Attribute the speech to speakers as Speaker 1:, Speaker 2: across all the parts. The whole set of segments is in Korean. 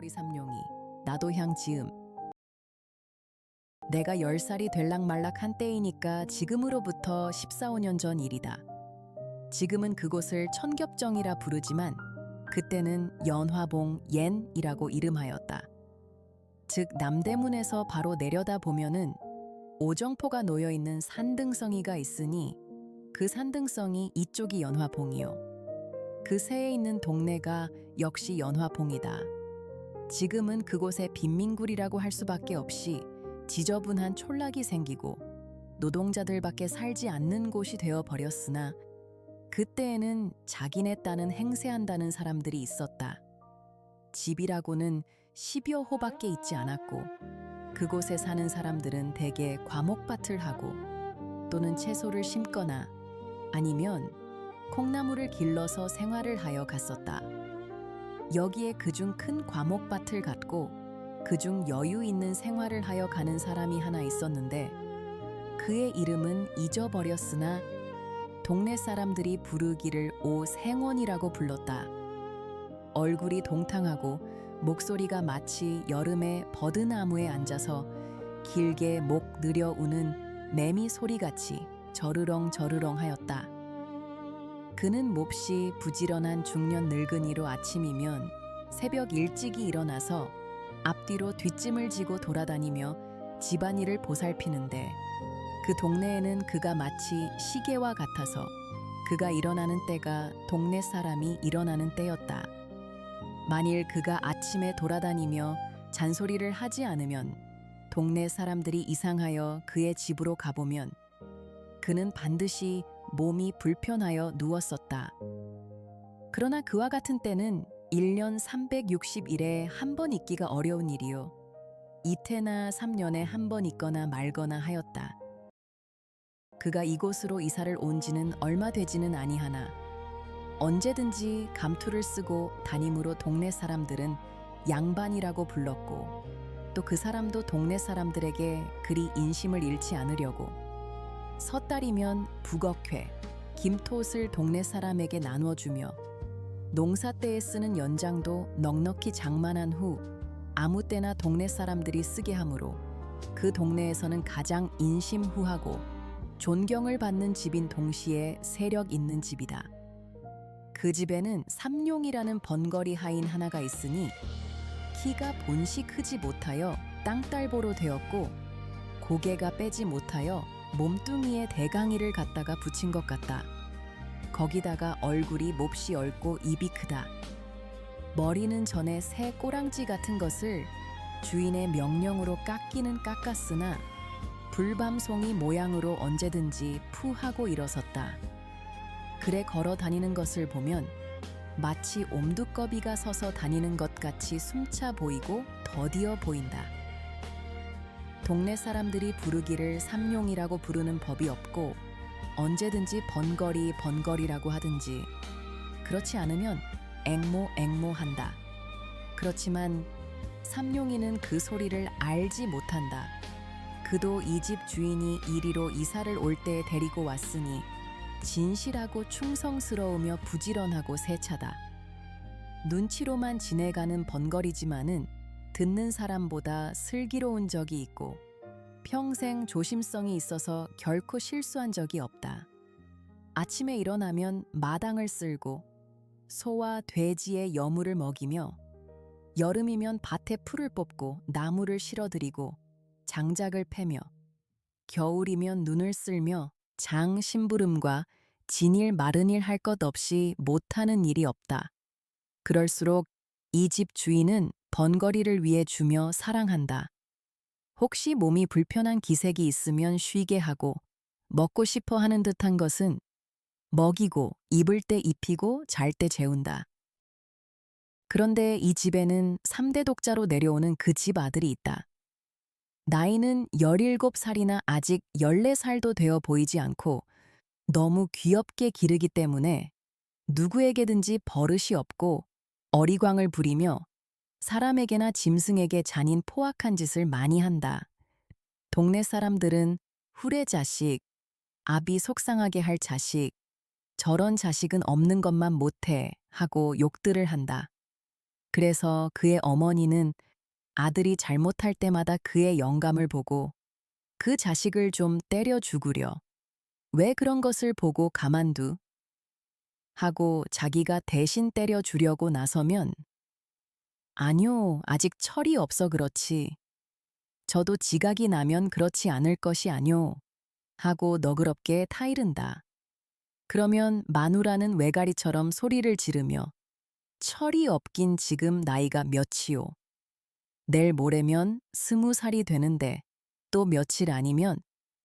Speaker 1: 번거리 삼룡이 나도향 지음. 내가 10살이 될락말락 한 때이니까 지금으로부터 14, 15년 전 일이다. 지금은 그곳을 천겹정이라 부르지만 그때는 연화봉 옌이라고 이름하였다. 즉 남대문에서 바로 내려다 보면은 오정포가 놓여있는 산등성이가 있으니 그 산등성이 이쪽이 연화봉이요. 그 새에 있는 동네가 역시 연화봉이다. 지금은 그곳에 빈민굴이라고 할 수밖에 없이 지저분한 촌락이 생기고 노동자들밖에 살지 않는 곳이 되어버렸으나 그때에는 자기네 땅은 행세한다는 사람들이 있었다. 집이라고는 10여 호밖에 있지 않았고 그곳에 사는 사람들은 대개 과목밭을 하고 또는 채소를 심거나 아니면 콩나물을 길러서 생활을 하여 갔었다. 여기에 그중 큰 과목밭을 갖고 그중 여유 있는 생활을 하여 가는 사람이 하나 있었는데 그의 이름은 잊어버렸으나 동네 사람들이 부르기를 오생원이라고 불렀다. 얼굴이 동탕하고 목소리가 마치 여름에 버드나무에 앉아서 길게 목 느려 우는 매미 소리같이 저르렁저르렁 하였다. 그는 몹시 부지런한 중년 늙은이로 아침이면 새벽 일찍이 일어나서 앞뒤로 뒷짐을 지고 돌아다니며 집안일을 보살피는데 그 동네에는 그가 마치 시계와 같아서 그가 일어나는 때가 동네 사람이 일어나는 때였다. 만일 그가 아침에 돌아다니며 잔소리를 하지 않으면 동네 사람들이 이상하여 그의 집으로 가보면 그는 반드시 몸이 불편하여 누웠었다. 그러나 그와 같은 때는 1년 360일에 한 번 있기가 어려운 일이요. 이태나 3년에 한 번 있거나 말거나 하였다. 그가 이곳으로 이사를 온 지는 얼마 되지는 아니하나 언제든지 감투를 쓰고 다니므로 동네 사람들은 양반이라고 불렀고 또 그 사람도 동네 사람들에게 그리 인심을 잃지 않으려고 섣달이면 북어회, 김톳을 동네 사람에게 나눠주며 농사 때에 쓰는 연장도 넉넉히 장만한 후 아무 때나 동네 사람들이 쓰게 하므로 그 동네에서는 가장 인심후하고 존경을 받는 집인 동시에 세력 있는 집이다. 그 집에는 삼룡이라는 번거리 하인 하나가 있으니 키가 본시 크지 못하여 땅딸보로 되었고 고개가 빼지 못하여 몸뚱이에 대강이를 갖다가 붙인 것 같다. 거기다가 얼굴이 몹시 엷고 입이 크다. 머리는 전에 새 꼬랑지 같은 것을 주인의 명령으로 깎기는 깎았으나 불밤송이 모양으로 언제든지 푸하고 일어섰다. 그래 걸어 다니는 것을 보면 마치 옴두꺼비가 서서 다니는 것 같이 숨차 보이고 더디어 보인다. 동네 사람들이 부르기를 삼룡이라고 부르는 법이 없고 언제든지 번거리라고 하든지 그렇지 않으면 앵모 한다. 그렇지만 삼룡이는 그 소리를 알지 못한다. 그도 이 집 주인이 이리로 이사를 올 때 데리고 왔으니 진실하고 충성스러우며 부지런하고 세차다. 눈치로만 지내가는 번거리지만은 듣는 사람보다 슬기로운 적이 있고 평생 조심성이 있어서 결코 실수한 적이 없다. 아침에 일어나면 마당을 쓸고 소와 돼지의 여물을 먹이며 여름이면 밭에 풀을 뽑고 나무를 실어드리고 장작을 패며 겨울이면 눈을 쓸며 장 심부름과 진일 마른일 할 것 없이 못하는 일이 없다. 그럴수록 이 집 주인은 번거리를 위해 주며 사랑한다. 혹시 몸이 불편한 기색이 있으면 쉬게 하고 먹고 싶어 하는 듯한 것은 먹이고 입을 때 입히고 잘 때 재운다. 그런데 이 집에는 3대 독자로 내려오는 그 집 아들이 있다. 나이는 17살이나 아직 14살도 되어 보이지 않고 너무 귀엽게 기르기 때문에 누구에게든지 버릇이 없고 어리광을 부리며 사람에게나 짐승에게 잔인 포악한 짓을 많이 한다. 동네 사람들은 후레 자식, 아비 속상하게 할 자식, 저런 자식은 없는 것만 못해 하고 욕들을 한다. 그래서 그의 어머니는 아들이 잘못할 때마다 그의 영감을 보고 그 자식을 좀 때려 죽으려. 왜 그런 것을 보고 가만두? 하고 자기가 대신 때려 주려고 나서면 아뇨, 아직 철이 없어 그렇지. 저도 지각이 나면 그렇지 않을 것이 아뇨. 하고 너그럽게 타이른다. 그러면 마누라는 외가리처럼 소리를 지르며 철이 없긴 지금 나이가 몇이오. 내일 모레면 20살이 되는데 또 며칠 아니면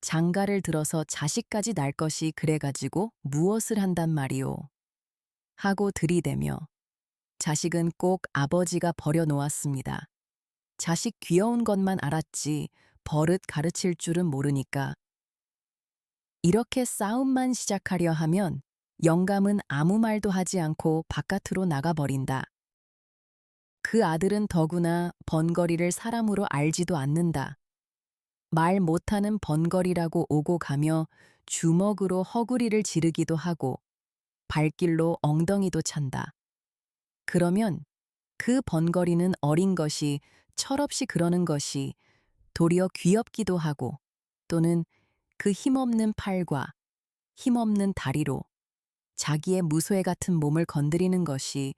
Speaker 1: 장가를 들어서 자식까지 낳을 것이 그래가지고 무엇을 한단 말이오. 하고 들이대며 자식은 꼭 아버지가 버려놓았습니다. 자식 귀여운 것만 알았지 버릇 가르칠 줄은 모르니까. 이렇게 싸움만 시작하려 하면 영감은 아무 말도 하지 않고 바깥으로 나가버린다. 그 아들은 더구나 번거리를 사람으로 알지도 않는다. 말 못하는 번거리라고 오고 가며 주먹으로 허구리를 지르기도 하고 발길로 엉덩이도 찬다. 그러면 그 번거리는 어린 것이 철없이 그러는 것이 도리어 귀엽기도 하고 또는 그 힘없는 팔과 힘없는 다리로 자기의 무소해 같은 몸을 건드리는 것이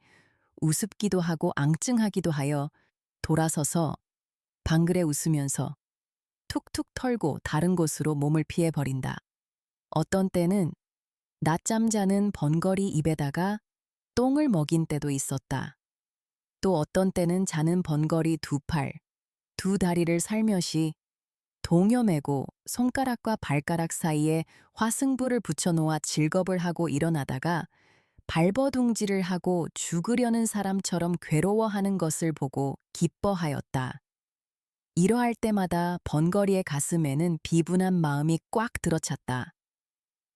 Speaker 1: 우습기도 하고 앙증하기도 하여 돌아서서 방글에 웃으면서 툭툭 털고 다른 곳으로 몸을 피해버린다. 어떤 때는 낮잠 자는 번거리 입에다가 똥을 먹인 때도 있었다. 또 어떤 때는 자는 번거리 두 팔, 두 다리를 살며시 동여매고 손가락과 발가락 사이에 화승부를 붙여놓아 질겁을 하고 일어나다가 발버둥질을 하고 죽으려는 사람처럼 괴로워하는 것을 보고 기뻐하였다. 이러할 때마다 번거리의 가슴에는 비분한 마음이 꽉 들어찼다.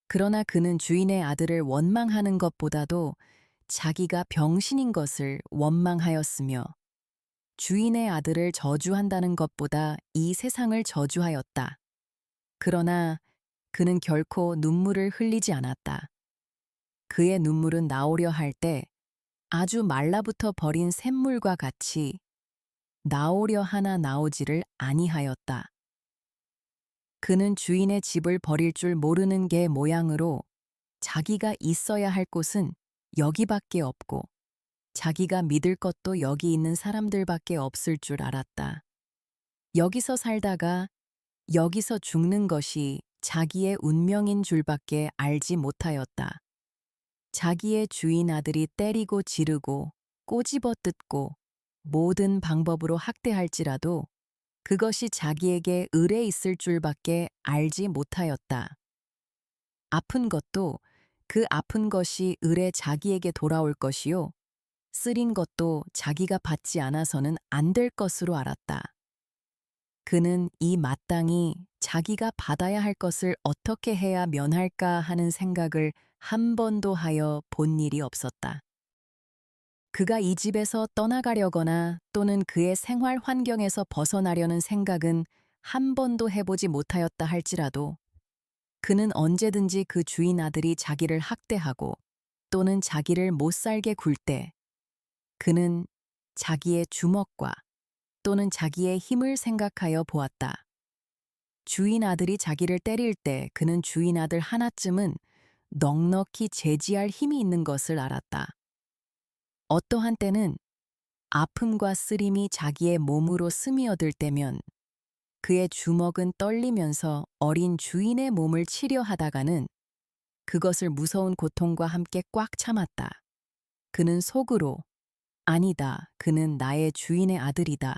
Speaker 1: 그러나 그는 주인의 아들을 원망하는 것보다도 자기가 병신인 것을 원망하였으며 주인의 아들을 저주한다는 것보다 이 세상을 저주하였다. 그러나 그는 결코 눈물을 흘리지 않았다. 그의 눈물은 나오려 할 때 아주 말라붙어 버린 샘물과 같이 나오려 하나 나오지를 아니하였다. 그는 주인의 집을 버릴 줄 모르는 개 모양으로 자기가 있어야 할 곳은 여기밖에 없고 자기가 믿을 것도 여기 있는 사람들밖에 없을 줄 알았다. 여기서 살다가 여기서 죽는 것이 자기의 운명인 줄밖에 알지 못하였다. 자기의 주인 아들이 때리고 지르고 꼬집어 뜯고 모든 방법으로 학대할지라도 그것이 자기에게 을에 있을 줄밖에 알지 못하였다. 아픈 것도 그 아픈 것이 을에 자기에게 돌아올 것이요. 쓰린 것도 자기가 받지 않아서는 안 될 것으로 알았다. 그는 이 마땅히 자기가 받아야 할 것을 어떻게 해야 면할까 하는 생각을 한 번도 하여 본 일이 없었다. 그가 이 집에서 떠나가려거나 또는 그의 생활 환경에서 벗어나려는 생각은 한 번도 해보지 못하였다 할지라도 그는 언제든지 그 주인 아들이 자기를 학대하고 또는 자기를 못살게 굴 때 그는 자기의 주먹과 또는 자기의 힘을 생각하여 보았다. 주인 아들이 자기를 때릴 때 그는 주인 아들 하나쯤은 넉넉히 제지할 힘이 있는 것을 알았다. 어떠한 때는 아픔과 쓰림이 자기의 몸으로 스며들 때면 그의 주먹은 떨리면서 어린 주인의 몸을 치려 하다가는 그것을 무서운 고통과 함께 꽉 참았다. 그는 속으로 아니다. 그는 나의 주인의 아들이다.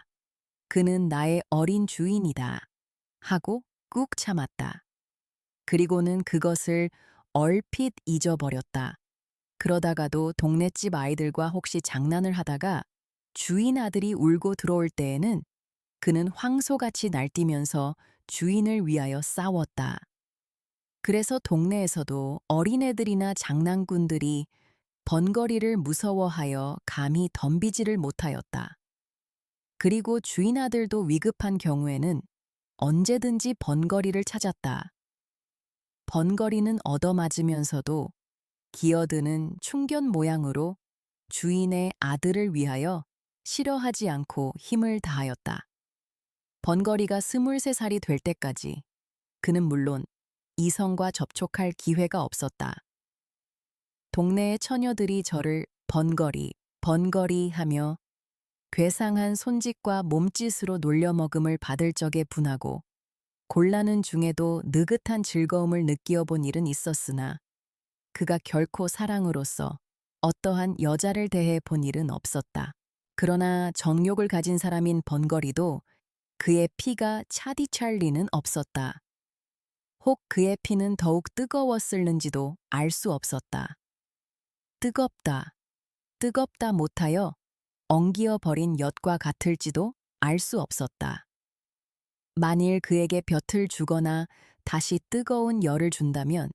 Speaker 1: 그는 나의 어린 주인이다. 하고 꾹 참았다. 그리고는 그것을 얼핏 잊어버렸다. 그러다가도 동네집 아이들과 혹시 장난을 하다가 주인 아들이 울고 들어올 때에는 그는 황소같이 날뛰면서 주인을 위하여 싸웠다. 그래서 동네에서도 어린애들이나 장난꾼들이 번거리를 무서워하여 감히 덤비지를 못하였다. 그리고 주인 아들도 위급한 경우에는 언제든지 번거리를 찾았다. 번거리는 얻어맞으면서도 기어드는 충견 모양으로 주인의 아들을 위하여 싫어하지 않고 힘을 다하였다. 번거리가 23살이 될 때까지 그는 물론 이성과 접촉할 기회가 없었다. 동네의 처녀들이 저를 번거리, 번거리 하며 괴상한 손짓과 몸짓으로 놀려먹음을 받을 적에 분하고 곤란한 중에도 느긋한 즐거움을 느끼어 본 일은 있었으나 그가 결코 사랑으로서 어떠한 여자를 대해 본 일은 없었다. 그러나 정욕을 가진 사람인 번거리도 그의 피가 차디찰 리는 없었다. 혹 그의 피는 더욱 뜨거웠을는지도 알 수 없었다. 뜨겁다, 뜨겁다 못하여 엉기어 버린 엿과 같을지도 알 수 없었다. 만일 그에게 볕을 주거나 다시 뜨거운 열을 준다면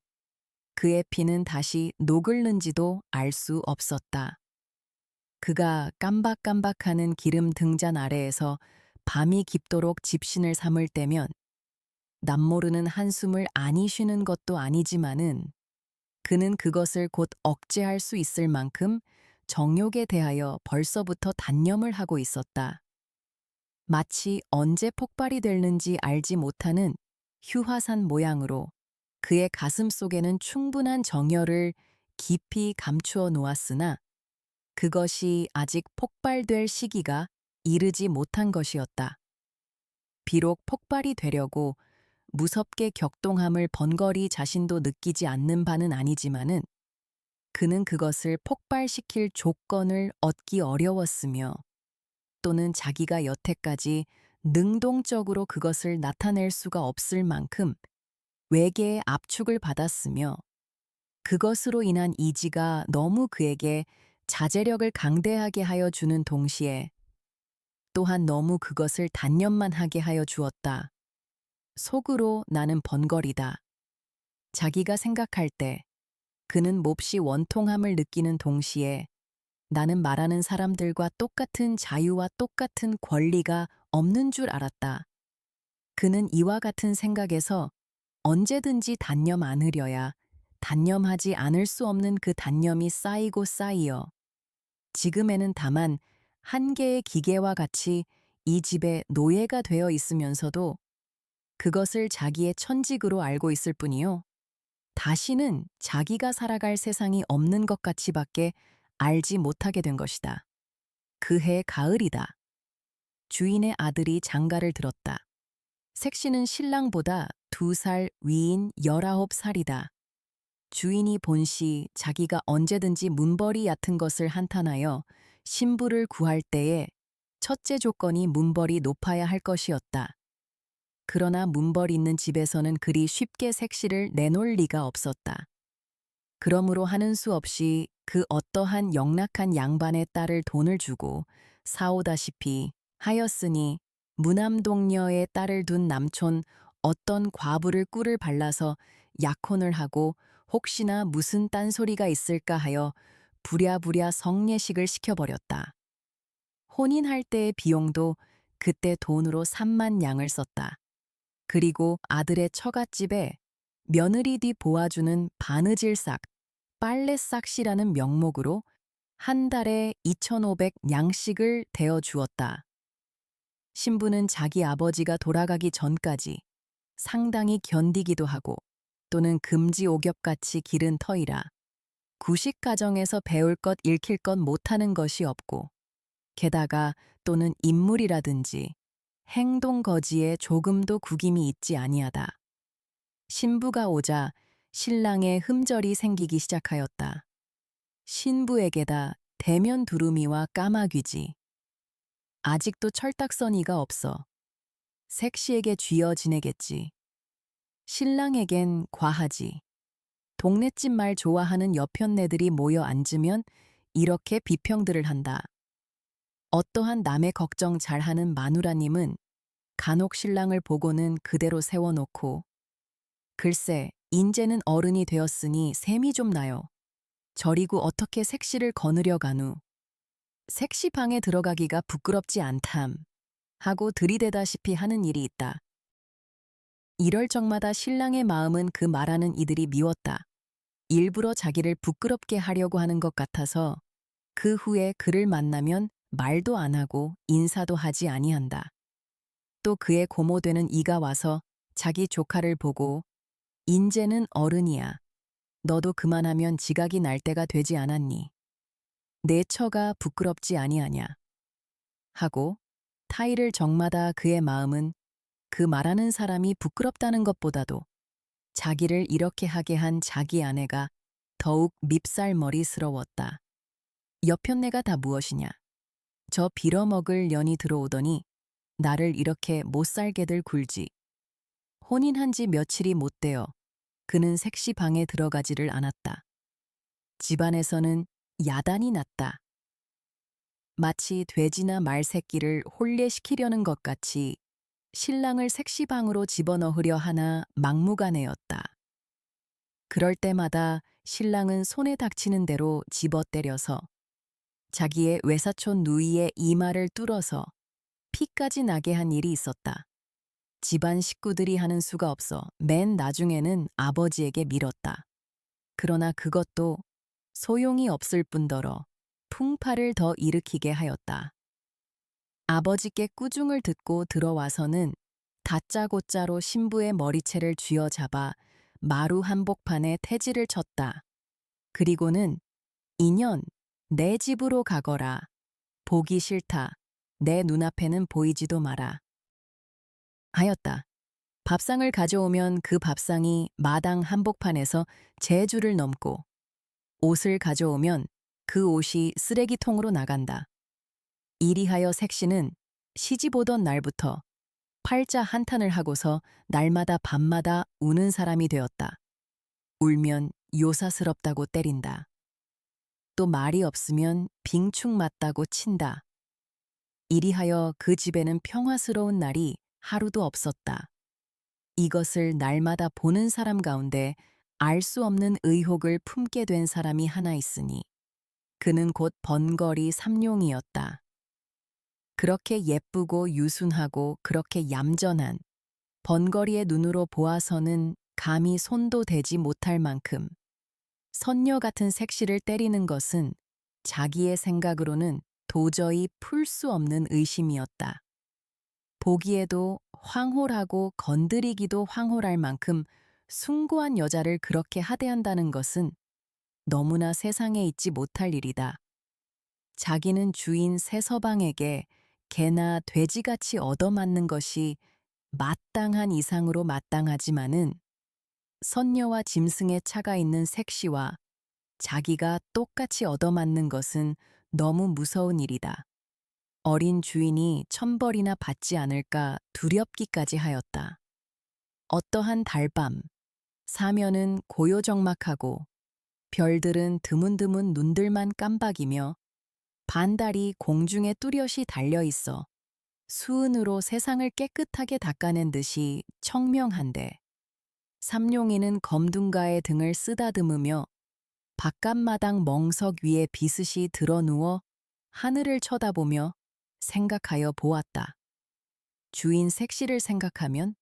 Speaker 1: 그의 피는 다시 녹을는지도 알 수 없었다. 그가 깜박깜박하는 기름 등잔 아래에서 밤이 깊도록 집신을 삼을 때면 남모르는 한숨을 안이 쉬는 것도 아니지만은 그는 그것을 곧 억제할 수 있을 만큼 정욕에 대하여 벌써부터 단념을 하고 있었다. 마치 언제 폭발이 될는지 알지 못하는 휴화산 모양으로 그의 가슴 속에는 충분한 정열을 깊이 감추어 놓았으나 그것이 아직 폭발될 시기가 이르지 못한 것이었다. 비록 폭발이 되려고 무섭게 격동함을 번거리 자신도 느끼지 않는 바는 아니지만은 그는 그것을 폭발시킬 조건을 얻기 어려웠으며 또는 자기가 여태까지 능동적으로 그것을 나타낼 수가 없을 만큼 외계의 압축을 받았으며 그것으로 인한 이지가 너무 그에게 자제력을 강대하게 하여 주는 동시에 또한 너무 그것을 단념만 하게 하여 주었다. 속으로 나는 번거리다. 자기가 생각할 때 그는 몹시 원통함을 느끼는 동시에 나는 말하는 사람들과 똑같은 자유와 똑같은 권리가 없는 줄 알았다. 그는 이와 같은 생각에서 언제든지 단념 않으려야 단념하지 않을 수 없는 그 단념이 쌓이고 쌓이어 지금에는 다만 한 개의 기계와 같이 이 집의 노예가 되어 있으면서도 그것을 자기의 천직으로 알고 있을 뿐이요. 다시는 자기가 살아갈 세상이 없는 것 같이밖에 알지 못하게 된 것이다. 그해 가을이다. 주인의 아들이 장가를 들었다. 색시는 신랑보다 2살 위인 19살이다. 주인이 본시 자기가 언제든지 문벌이 얕은 것을 한탄하여 신부를 구할 때에 첫째 조건이 문벌이 높아야 할 것이었다. 그러나 문벌 있는 집에서는 그리 쉽게 색시를 내놓을 리가 없었다. 그러므로 하는 수 없이 그 어떠한 영락한 양반의 딸을 돈을 주고 사오다시피 하였으니 무남동녀의 딸을 둔 남촌 어떤 과부를 꿀을 발라서 약혼을 하고 혹시나 무슨 딴소리가 있을까 하여 부랴부랴 성례식을 시켜버렸다. 혼인할 때의 비용도 그때 돈으로 3만 양을 썼다. 그리고 아들의 처갓집에 며느리 뒤 보아주는 바느질싹, 빨래싹시라는 명목으로 한 달에 2,500 양씩을 대어 주었다. 신부는 자기 아버지가 돌아가기 전까지 상당히 견디기도 하고 또는 금지옥엽같이 기른 터이라 구식 가정에서 배울 것 읽힐 것 못하는 것이 없고 게다가 또는 인물이라든지 행동 거지에 조금도 구김이 있지 아니하다. 신부가 오자 신랑의 흠절이 생기기 시작하였다. 신부에게다 대면 두루미와 까마귀지. 아직도 철딱서니가 없어. 색시에게 쥐어 지내겠지. 신랑에겐 과하지. 동네집 말 좋아하는 여편네들이 모여 앉으면 이렇게 비평들을 한다. 어떠한 남의 걱정 잘하는 마누라님은 간혹 신랑을 보고는 그대로 세워놓고 글쎄 인제는 어른이 되었으니 셈이 좀 나요. 저리고 어떻게 색시를 거느려 가누. 색시 방에 들어가기가 부끄럽지 않담. 하고 들이대다시피 하는 일이 있다. 이럴 적마다 신랑의 마음은 그 말하는 이들이 미웠다. 일부러 자기를 부끄럽게 하려고 하는 것 같아서 그 후에 그를 만나면 말도 안 하고 인사도 하지 아니한다. 또 그의 고모되는 이가 와서 자기 조카를 보고 인제는 어른이야. 너도 그만하면 지각이 날 때가 되지 않았니? 내 처가 부끄럽지 아니하냐? 하고 타이를 정마다 그의 마음은 그 말하는 사람이 부끄럽다는 것보다도 자기를 이렇게 하게 한 자기 아내가 더욱 밉살머리스러웠다. 여편네가 다 무엇이냐? 저 빌어먹을 년이 들어오더니 나를 이렇게 못살게들 굴지. 혼인한 지 며칠이 못 되어 그는 색시 방에 들어가지를 않았다. 집안에서는 야단이 났다. 마치 돼지나 말 새끼를 혼례시키려는 것 같이 신랑을 색시방으로 집어넣으려 하나 막무가내였다. 그럴 때마다 신랑은 손에 닥치는 대로 집어 때려서 자기의 외사촌 누이의 이마를 뚫어서 피까지 나게 한 일이 있었다. 집안 식구들이 하는 수가 없어 맨 나중에는 아버지에게 밀었다. 그러나 그것도 소용이 없을 뿐더러 풍파를 더 일으키게 하였다. 아버지께 꾸중을 듣고 들어와서는 다짜고짜로 신부의 머리채를 쥐어잡아 마루 한복판에 태지를 쳤다. 그리고는 인연, 내 집으로 가거라. 보기 싫다. 내 눈앞에는 보이지도 마라. 하였다. 밥상을 가져오면 그 밥상이 마당 한복판에서 제 줄을 넘고 옷을 가져오면 그 옷이 쓰레기통으로 나간다. 이리하여 색시는 시집 오던 날부터 팔자 한탄을 하고서 날마다 밤마다 우는 사람이 되었다. 울면 요사스럽다고 때린다. 또 말이 없으면 빙축 맞다고 친다. 이리하여 그 집에는 평화스러운 날이 하루도 없었다. 이것을 날마다 보는 사람 가운데 알 수 없는 의혹을 품게 된 사람이 하나 있으니 그는 곧 번거리 삼룡이었다. 그렇게 예쁘고 유순하고 그렇게 얌전한 번거리의 눈으로 보아서는 감히 손도 대지 못할 만큼 선녀 같은 색시를 때리는 것은 자기의 생각으로는 도저히 풀 수 없는 의심이었다. 보기에도 황홀하고 건드리기도 황홀할 만큼 숭고한 여자를 그렇게 하대한다는 것은 너무나 세상에 있지 못할 일이다. 자기는 주인 새서방에게 개나 돼지같이 얻어맞는 것이 마땅한 이상으로 마땅하지만은 선녀와 짐승의 차가 있는 색시와 자기가 똑같이 얻어맞는 것은 너무 무서운 일이다. 어린 주인이 천벌이나 받지 않을까 두렵기까지 하였다. 어떠한 달밤, 사면은 고요정막하고 별들은 드문드문 눈들만 깜박이며 반달이 공중에 뚜렷이 달려있어 수은으로 세상을 깨끗하게 닦아낸 듯이 청명한데 삼룡이는 검둥가의 등을 쓰다듬으며 바깥마당 멍석 위에 비스시 드러누워 하늘을 쳐다보며 생각하여 보았다. 주인 색시를 생각하면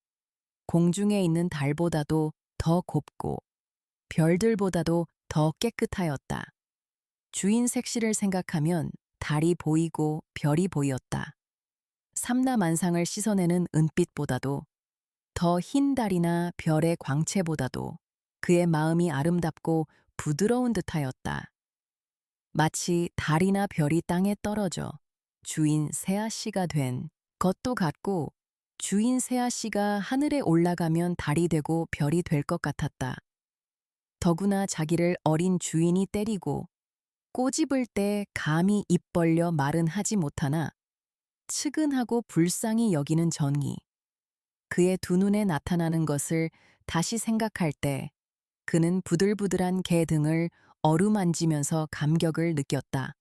Speaker 1: 공중에 있는 달보다도 더 곱고 별들보다도 더 깨끗하였다. 주인 색시를 생각하면 달이 보이고 별이 보였다. 삼라만상을 씻어내는 은빛보다도 더 흰 달이나 별의 광채보다도 그의 마음이 아름답고 부드러운 듯하였다. 마치 달이나 별이 땅에 떨어져 주인 세아씨가 된 것도 같고 주인 세아씨가 하늘에 올라가면 달이 되고 별이 될 것 같았다. 더구나 자기를 어린 주인이 때리고 꼬집을 때 감히 입 벌려 말은 하지 못하나 측은하고 불쌍히 여기는 정이 그의 두 눈에 나타나는 것을 다시 생각할 때 그는 부들부들한 개 등을 어루만지면서 감격을 느꼈다.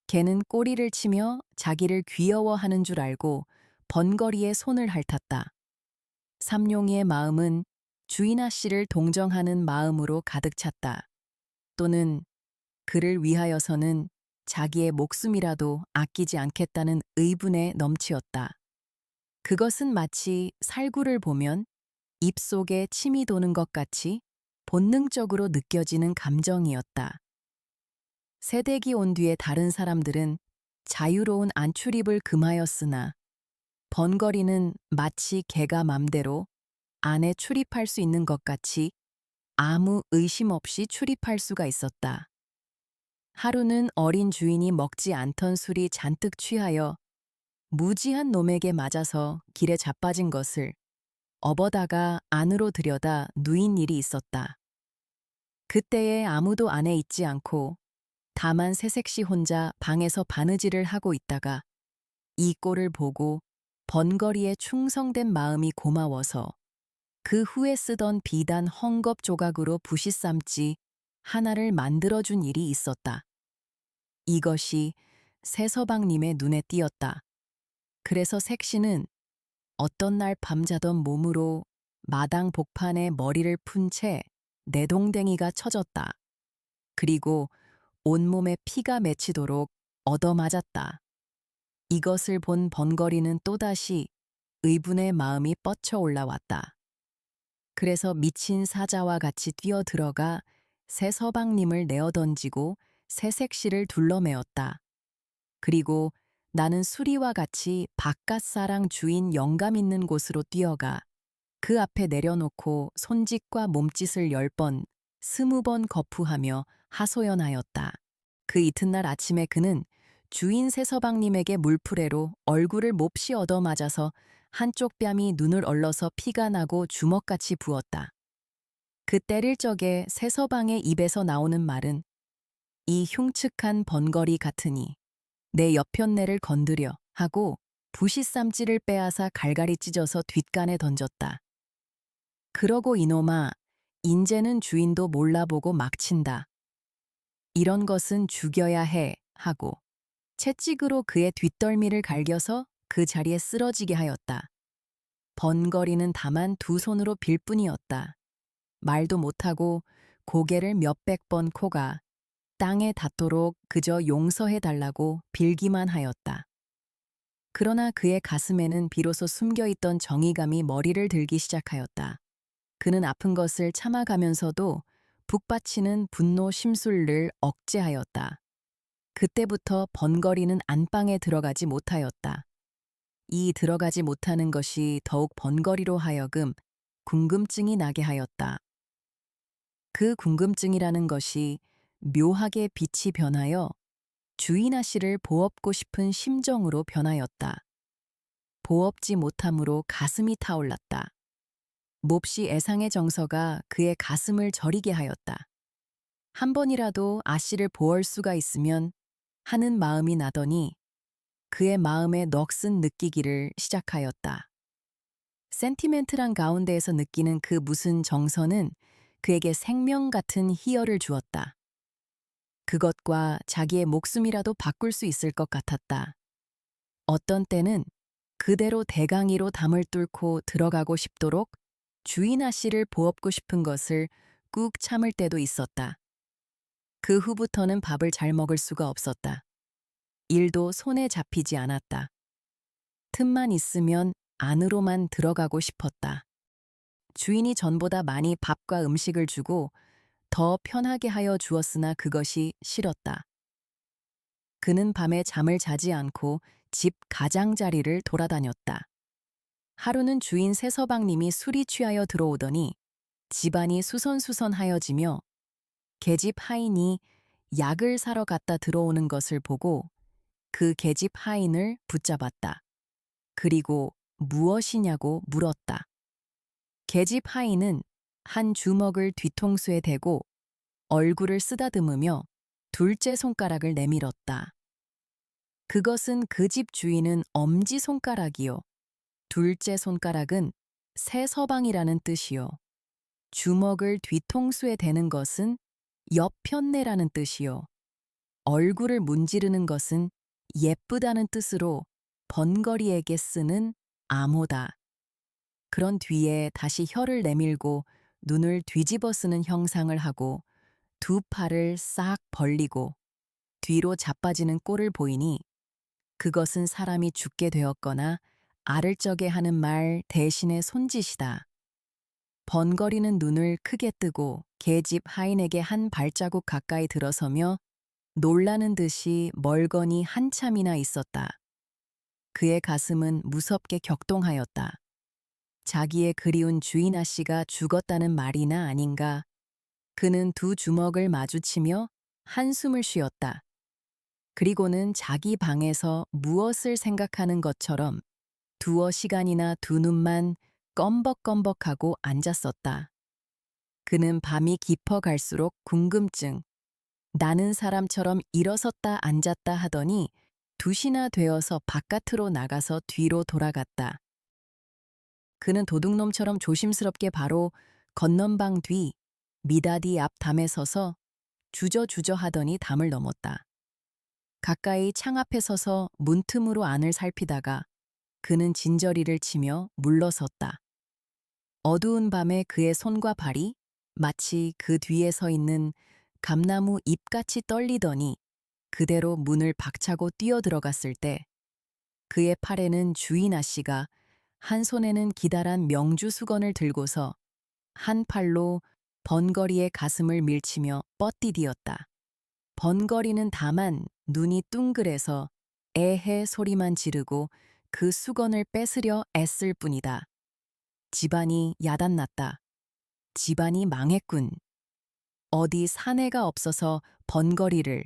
Speaker 1: 개는 꼬리를 치며 자기를 귀여워하는 줄 알고 번거리에 손을 핥았다. 삼룡이의 마음은 주인아 씨를 동정하는 마음으로 가득 찼다. 또는 그를 위하여서는 자기의 목숨이라도 아끼지 않겠다는 의분에 넘치었다. 그것은 마치 살구를 보면 입속에 침이 도는 것 같이 본능적으로 느껴지는 감정이었다. 새댁이 온 뒤에 다른 사람들은 자유로운 안출입을 금하였으나 번거리는 마치 개가 맘대로 안에 출입할 수 있는 것 같이 아무 의심 없이 출입할 수가 있었다. 하루는 어린 주인이 먹지 않던 술이 잔뜩 취하여 무지한 놈에게 맞아서 길에 자빠진 것을 업어다가 안으로 들여다 누인 일이 있었다. 그때에 아무도 안에 있지 않고 다만 새색시 혼자 방에서 바느질을 하고 있다가 이 꼴을 보고 번거리에 충성된 마음이 고마워서 그 후에 쓰던 비단 헝겊 조각으로 붓이 삶지 하나를 만들어준 일이 있었다. 이것이 새서방님의 눈에 띄었다. 그래서 색시는 어떤 날 밤자던 몸으로 마당 복판에 머리를 푼 채 내동댕이가 쳐졌다. 그리고 온몸에 피가 맺히도록 얻어맞았다. 이것을 본 번거리는 또다시 의분의 마음이 뻗쳐 올라왔다. 그래서 미친 사자와 같이 뛰어들어가 새서방님을 내어던지고 새색시를 둘러매었다. 그리고 나는 수리와 같이 바깥사랑 주인 영감 있는 곳으로 뛰어가 그 앞에 내려놓고 손짓과 몸짓을 10번, 20번 거푸하며 하소연하였다. 그 이튿날 아침에 그는 주인 새서방님에게 물풀이로 얼굴을 몹시 얻어맞아서 한쪽 뺨이 눈을 얼러서 피가 나고 주먹같이 부었다. 그 때릴 적에 새서방의 입에서 나오는 말은 이 흉측한 번거리 같으니 내 옆편내를 건드려 하고 부시쌈지를 빼앗아 갈갈이 찢어서 뒷간에 던졌다. 그러고 이놈아, 인제는 주인도 몰라보고 막 친다. 이런 것은 죽여야 해 하고 채찍으로 그의 뒷덜미를 갈겨서 그 자리에 쓰러지게 하였다. 번거리는 다만 두 손으로 빌 뿐이었다. 말도 못하고 고개를 몇백 번 코가 땅에 닿도록 그저 용서해달라고 빌기만 하였다. 그러나 그의 가슴에는 비로소 숨겨있던 정의감이 머리를 들기 시작하였다. 그는 아픈 것을 참아가면서도 북받치는 분노 심술을 억제하였다. 그때부터 번거리는 안방에 들어가지 못하였다. 이 들어가지 못하는 것이 더욱 번거리로 하여금 궁금증이 나게 하였다. 그 궁금증이라는 것이 묘하게 빛이 변하여 주인 아씨를 보업고 싶은 심정으로 변하였다. 보업지 못함으로 가슴이 타올랐다. 몹시 애상의 정서가 그의 가슴을 저리게 하였다. 한 번이라도 아씨를 보을 수가 있으면 하는 마음이 나더니 그의 마음에 넋은 느끼기를 시작하였다. 센티멘트란 가운데에서 느끼는 그 무슨 정서는 그에게 생명 같은 희열을 주었다. 그것과 자기의 목숨이라도 바꿀 수 있을 것 같았다. 어떤 때는 그대로 대강이로 담을 뚫고 들어가고 싶도록 주인 아씨를 보업고 싶은 것을 꾹 참을 때도 있었다. 그 후부터는 밥을 잘 먹을 수가 없었다. 일도 손에 잡히지 않았다. 틈만 있으면 안으로만 들어가고 싶었다. 주인이 전보다 많이 밥과 음식을 주고 더 편하게 하여 주었으나 그것이 싫었다. 그는 밤에 잠을 자지 않고 집 가장자리를 돌아다녔다. 하루는 주인 새서방님이 술이 취하여 들어오더니 집안이 수선수선하여지며 계집 하인이 약을 사러 갔다 들어오는 것을 보고 그 계집 하인을 붙잡았다. 그리고 무엇이냐고 물었다. 계집 하인은 한 주먹을 뒤통수에 대고 얼굴을 쓰다듬으며 둘째 손가락을 내밀었다. 그것은 그 집 주인은 엄지손가락이요. 둘째 손가락은 새서방이라는 뜻이요. 주먹을 뒤통수에 대는 것은 옆편내라는 뜻이요. 얼굴을 문지르는 것은 예쁘다는 뜻으로 번거리에게 쓰는 암호다. 그런 뒤에 다시 혀를 내밀고 눈을 뒤집어 쓰는 형상을 하고 두 팔을 싹 벌리고 뒤로 자빠지는 꼴을 보이니 그것은 사람이 죽게 되었거나 앓을 적에 하는 말 대신의 손짓이다. 번거리는 눈을 크게 뜨고 계집 하인에게 한 발자국 가까이 들어서며 놀라는 듯이 멀거니 한참이나 있었다. 그의 가슴은 무섭게 격동하였다. 자기의 그리운 주인 아씨가 죽었다는 말이나 아닌가. 그는 두 주먹을 마주치며 한숨을 쉬었다. 그리고는 자기 방에서 무엇을 생각하는 것처럼 두어 시간이나 두 눈만 껌벅껌벅하고 앉았었다. 그는 밤이 깊어갈수록 궁금증, 나는 사람처럼 일어섰다 앉았다 하더니 2시나 되어서 바깥으로 나가서 뒤로 돌아갔다. 그는 도둑놈처럼 조심스럽게 바로 건넌방 뒤 미다디 앞 담에 서서 주저주저 하더니 담을 넘었다. 가까이 창 앞에 서서 문틈으로 안을 살피다가 그는 진저리를 치며 물러섰다. 어두운 밤에 그의 손과 발이 마치 그 뒤에 서 있는 감나무 잎같이 떨리더니 그대로 문을 박차고 뛰어들어갔을 때 그의 팔에는 주인 아씨가 한 손에는 기다란 명주 수건을 들고서 한 팔로 번거리의 가슴을 밀치며 뻗디디었다. 번거리는 다만 눈이 둥그레서 에헤 소리만 지르고 그 수건을 뺏으려 애쓸 뿐이다. 집안이 야단났다. 집안이 망했군. 어디 사내가 없어서 번거리를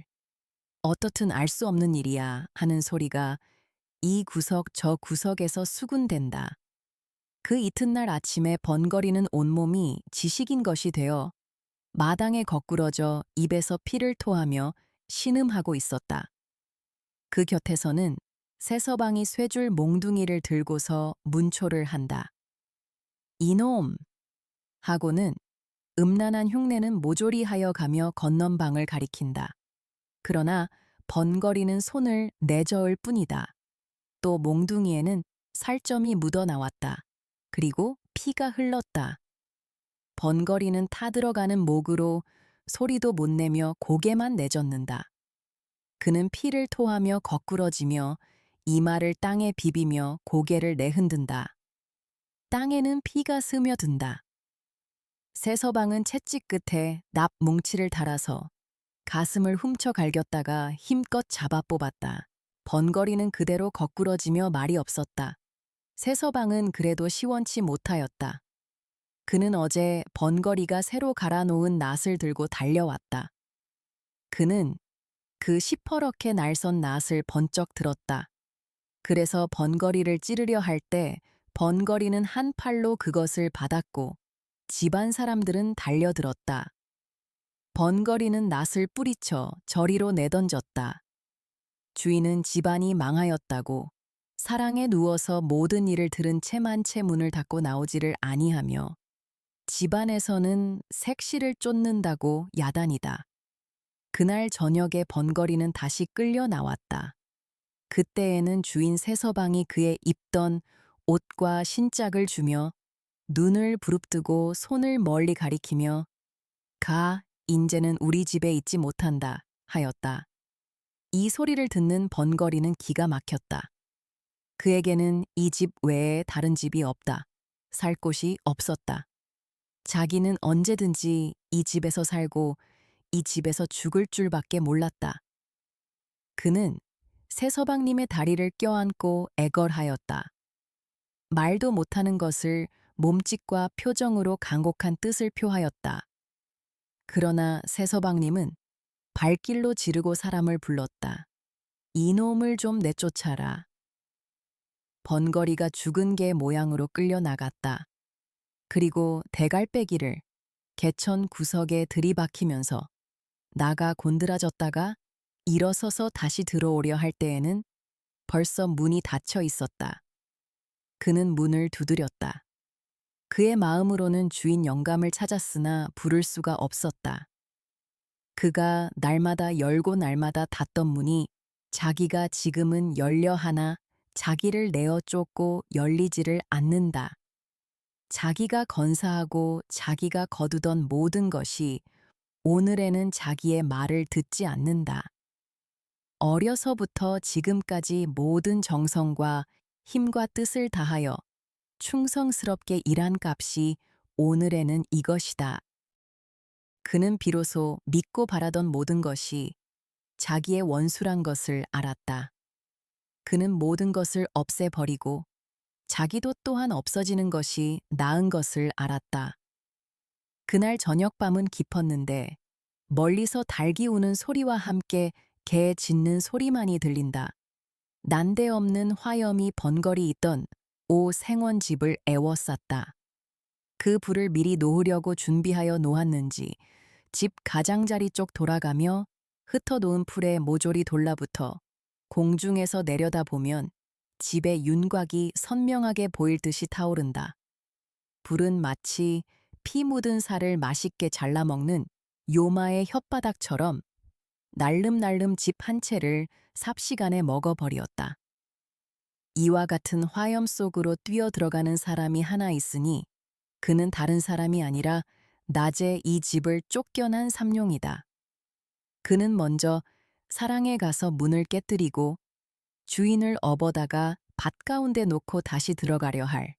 Speaker 1: 어떻든 알 수 없는 일이야 하는 소리가 이 구석 저 구석에서 수군댄다. 그 이튿날 아침에 번거리는 온몸이 지식인 것이 되어 마당에 거꾸러져 입에서 피를 토하며 신음하고 있었다. 그 곁에서는 새서방이 쇠줄 몽둥이를 들고서 문초를 한다. 이놈! 하고는 음란한 흉내는 모조리하여 가며 건넌방을 가리킨다. 그러나 번거리는 손을 내저을 뿐이다. 또 몽둥이에는 살점이 묻어나왔다. 그리고 피가 흘렀다. 번거리는 타들어가는 목으로 소리도 못 내며 고개만 내젓는다. 그는 피를 토하며 거꾸러지며 이마를 땅에 비비며 고개를 내흔든다. 땅에는 피가 스며든다. 새서방은 채찍 끝에 납 뭉치를 달아서 가슴을 훔쳐 갈겼다가 힘껏 잡아 뽑았다. 번거리는 그대로 거꾸러지며 말이 없었다. 새서방은 그래도 시원치 못하였다. 그는 어제 번거리가 새로 갈아놓은 낫을 들고 달려왔다. 그는 그 시퍼렇게 날선 낫을 번쩍 들었다. 그래서 번거리를 찌르려 할 때 번거리는 한 팔로 그것을 받았고 집안 사람들은 달려들었다. 번거리는 낫을 뿌리쳐 저리로 내던졌다. 주인은 집안이 망하였다고 사랑에 누워서 모든 일을 들은 채만 채 문을 닫고 나오지를 아니하며 집안에서는 색시를 쫓는다고 야단이다. 그날 저녁에 번거리는 다시 끌려 나왔다. 그때에는 주인 새서방이 그의 입던 옷과 신짝을 주며 눈을 부릅뜨고 손을 멀리 가리키며 가, 인제는 우리 집에 있지 못한다 하였다. 이 소리를 듣는 번거리는 기가 막혔다. 그에게는 이 집 외에 다른 집이 없다. 살 곳이 없었다. 자기는 언제든지 이 집에서 살고 이 집에서 죽을 줄밖에 몰랐다. 그는 새서방님의 다리를 껴안고 애걸하였다. 말도 못하는 것을 몸짓과 표정으로 간곡한 뜻을 표하였다. 그러나 새서방님은 발길로 지르고 사람을 불렀다. 이놈을 좀 내쫓아라. 번거리가 죽은 개 모양으로 끌려 나갔다. 그리고 대갈배기를 개천 구석에 들이박히면서 나가 곤드라졌다가 일어서서 다시 들어오려 할 때에는 벌써 문이 닫혀 있었다. 그는 문을 두드렸다. 그의 마음으로는 주인 영감을 찾았으나 부를 수가 없었다. 그가 날마다 열고 날마다 닫던 문이 자기가 지금은 열려 하나 자기를 내어 쫓고 열리지를 않는다. 자기가 건사하고 자기가 거두던 모든 것이 오늘에는 자기의 말을 듣지 않는다. 어려서부터 지금까지 모든 정성과 힘과 뜻을 다하여 충성스럽게 일한 값이 오늘에는 이것이다. 그는 비로소 믿고 바라던 모든 것이 자기의 원수란 것을 알았다. 그는 모든 것을 없애버리고 자기도 또한 없어지는 것이 나은 것을 알았다. 그날 저녁밤은 깊었는데 멀리서 닭이 우는 소리와 함께 개 짖는 소리만이 들린다. 난데없는 화염이 번거리 있던 오 생원집을 애워쌌다. 그 불을 미리 놓으려고 준비하여 놓았는지 집 가장자리 쪽 돌아가며 흩어놓은 풀에 모조리 돌라붙어 공중에서 내려다보면 집의 윤곽이 선명하게 보일 듯이 타오른다. 불은 마치 피 묻은 살을 맛있게 잘라먹는 요마의 혓바닥처럼 날름날름 집 한 채를 삽시간에 먹어버리었다. 이와 같은 화염 속으로 뛰어들어가는 사람이 하나 있으니 그는 다른 사람이 아니라 낮에 이 집을 쫓겨난 삼룡이다. 그는 먼저 사랑에 가서 문을 깨뜨리고 주인을 업어다가 밭 가운데 놓고 다시 들어가려 할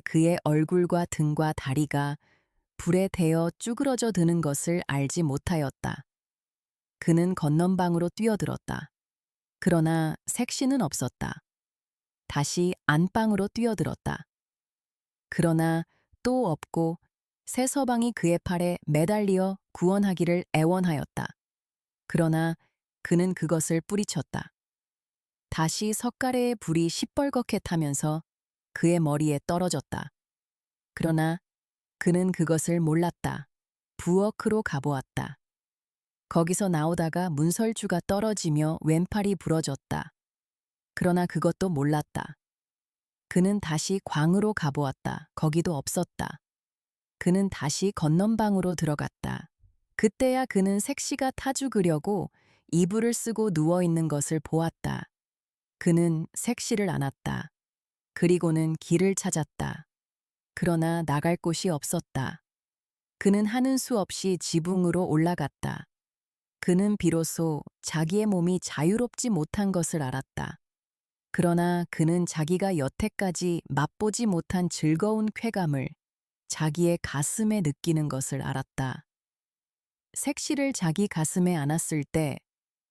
Speaker 1: 그의 얼굴과 등과 다리가 불에 데어 쭈그러져 드는 것을 알지 못하였다. 그는 건넌방으로 뛰어들었다. 그러나 색시는 없었다. 다시 안방으로 뛰어들었다. 그러나 또 없고 새 서방이 그의 팔에 매달리어 구원하기를 애원하였다. 그러나 그는 그것을 뿌리쳤다. 다시 석가래의 불이 시뻘겋게 타면서 그의 머리에 떨어졌다. 그러나 그는 그것을 몰랐다. 부엌으로 가보았다. 거기서 나오다가 문설주가 떨어지며 왼팔이 부러졌다. 그러나 그것도 몰랐다. 그는 다시 광으로 가보았다. 거기도 없었다. 그는 다시 건넌방으로 들어갔다. 그때야 그는 색시가 타 죽으려고 이불을 쓰고 누워있는 것을 보았다. 그는 색시를 안았다. 그리고는 길을 찾았다. 그러나 나갈 곳이 없었다. 그는 하는 수 없이 지붕으로 올라갔다. 그는 비로소 자기의 몸이 자유롭지 못한 것을 알았다. 그러나 그는 자기가 여태까지 맛보지 못한 즐거운 쾌감을 자기의 가슴에 느끼는 것을 알았다. 색시를 자기 가슴에 안았을 때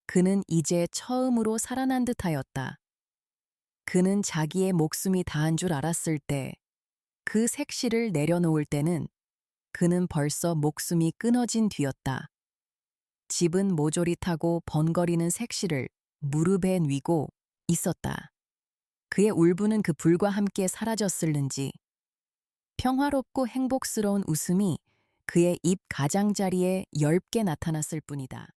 Speaker 1: 그는 이제 처음으로 살아난 듯하였다. 그는 자기의 목숨이 다한 줄 알았을 때 그 색시를 내려놓을 때는 그는 벌써 목숨이 끊어진 뒤였다. 집은 모조리 타고 번거리는 색시를 무릎에 뉘고 있었다. 그의 울분은 그 불과 함께 사라졌을는지 평화롭고 행복스러운 웃음이 그의 입 가장자리에 엷게 나타났을 뿐이다.